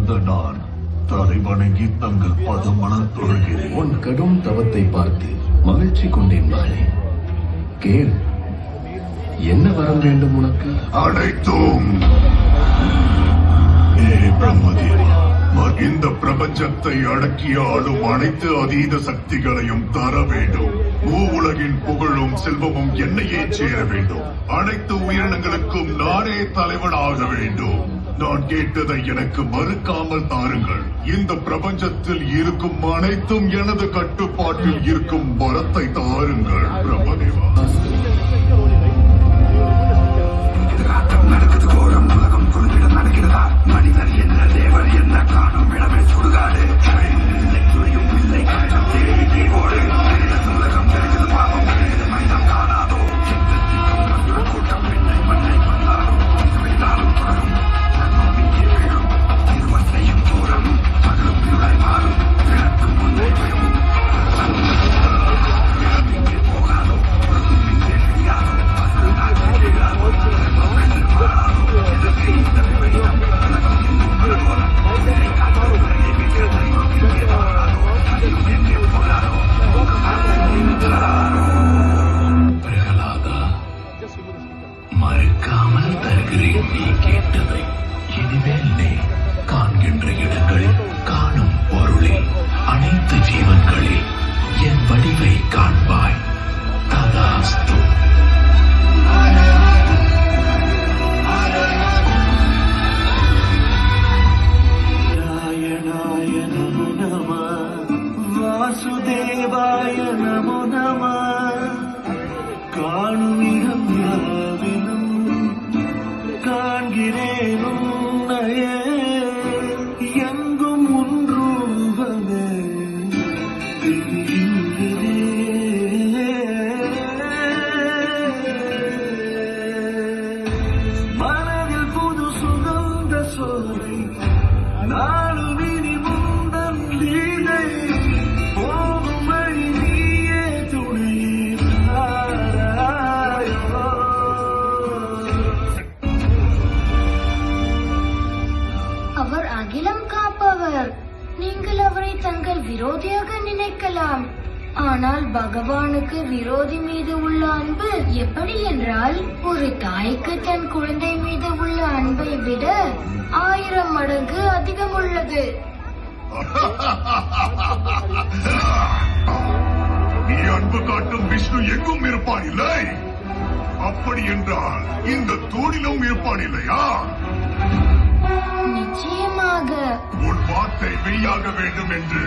வந்த நான் தலை வணங்கி தங்கள் பதமணம் தொழுகிறேன். உன் கடும் தவத்தை பார்த்து மகிழ்ச்சி கொண்டேன் மகனே. கேள், என்ன வரம் வேண்டும் உனக்கு? அனைத்தும் பிரம்மதேவா, இந்த பிரபஞ்சத்தை அடக்கி ஆளும் அனைத்து அதீத சக்திகளையும் தர வேண்டும். உலகின் புகழும் செல்வமும் என்னையே சேர வேண்டும். அனைத்து உயிரினங்களுக்கும் நானே தலைவனாக வேண்டும். நான் கேட்டதை எனக்கு மறுக்காமல் தாருங்கள். இந்த பிரபஞ்சத்தில் இருக்கும் அனைத்தும் எனது கட்டுப்பாட்டில் இருக்கும் பலத்தை தாருங்கள் பிரம்மதேவா. நடக்குது கோரம், உலகம் குறும்பிடம் நடக்கிறதா? மனிதர் என்ன தேவர் என்ன காணும் இடமே சுடுகாடு. துறையும் இல்லை காயம் தேடி ஓடு. உலகம் தெரிஞ்சது பாவம் மனிதம் காணாதோ. கூட்டம் பெண்ணை மண்ணை கொண்டாடும். வைத்தாலும் தொடரும் வீழும். இருவர் செய்யும் தூரம் பகலும் இருளாய் மாறும். விளக்கும் முன்னை வரும். இங்கே போகாதோ, இங்கே தெரியாதோ. பிரகலாதா, மறுக்காமல் தருகிறேன் நீ கேட்டதை. இனிமேல் நீ காண்கின்ற இடங்களில், காணும் பொருளில், அனைத்து ஜீவன்களில் என் வடிவை காண்பாய். ததாஸ்து. வாசுதேவாய நமோ நம. காணுமிடம் யாவிலும் காண்கிறேன் உன்னையே. எங்கும் ஒன்றுவதே மனதில் புது சுகந்த சோலை. நாளும் இனி முந்தன் லீலை. அவர் அகிலம் காப்பவர். நீங்கள் அவரை தங்கள் விரோதியாக நினைக்கலாம். ஆனால் பகவானுக்கு விரோதி மீது உள்ள அன்பு எப்படி என்றால், ஒரு தாய்க்கு தன் குழந்தை மீது உள்ள அன்பை விட 1000 மடங்கு அதிகம் உள்ளது. நீ அன்பு காட்டும் விஷ்ணு எங்கும் இருப்பான் இல்லை? அப்படி என்றால் இந்த தூணிலும் இருப்பான் இல்லையா? நிச்சயமாக. உன் வார்த்தை மெய்யாக வேண்டும் என்று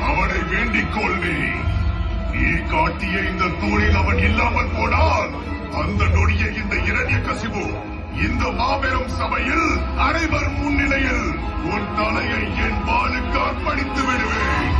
அவனை வேண்டிக் கொள். நீ காட்டிய இந்த தூணில் அவன் இல்லாமல் போனால் அந்த நொடியை இந்த இரண்யகசிபு இந்த மாபெரும் சபையில் அனைவர் முன்னிலையில் உன் தலையை என் வாளுக்கு அர்ப்பணித்து விடுவேன்.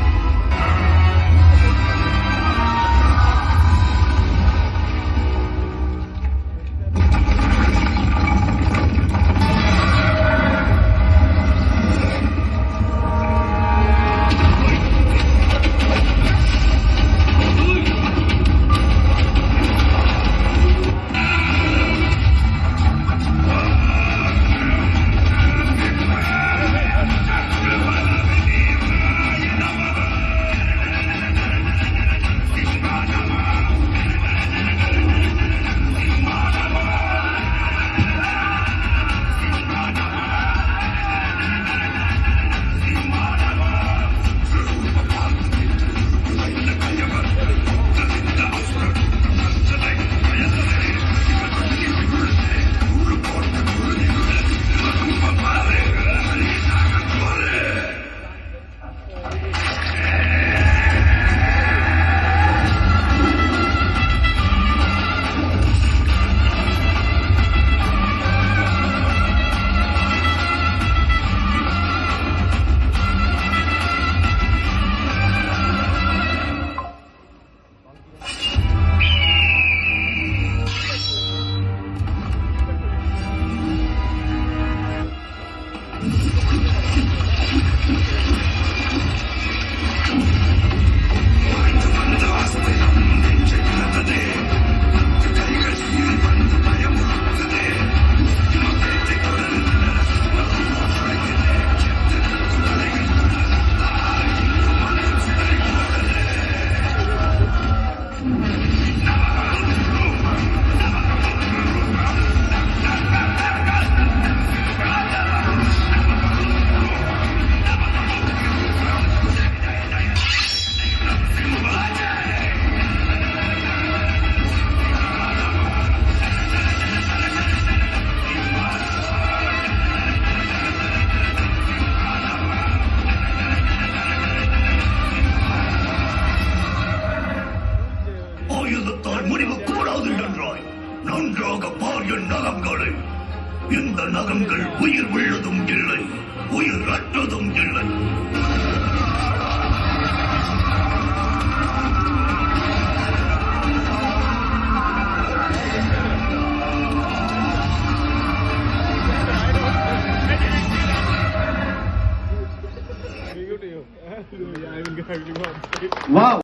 உயிரற்றதும் இல்லை. Wow.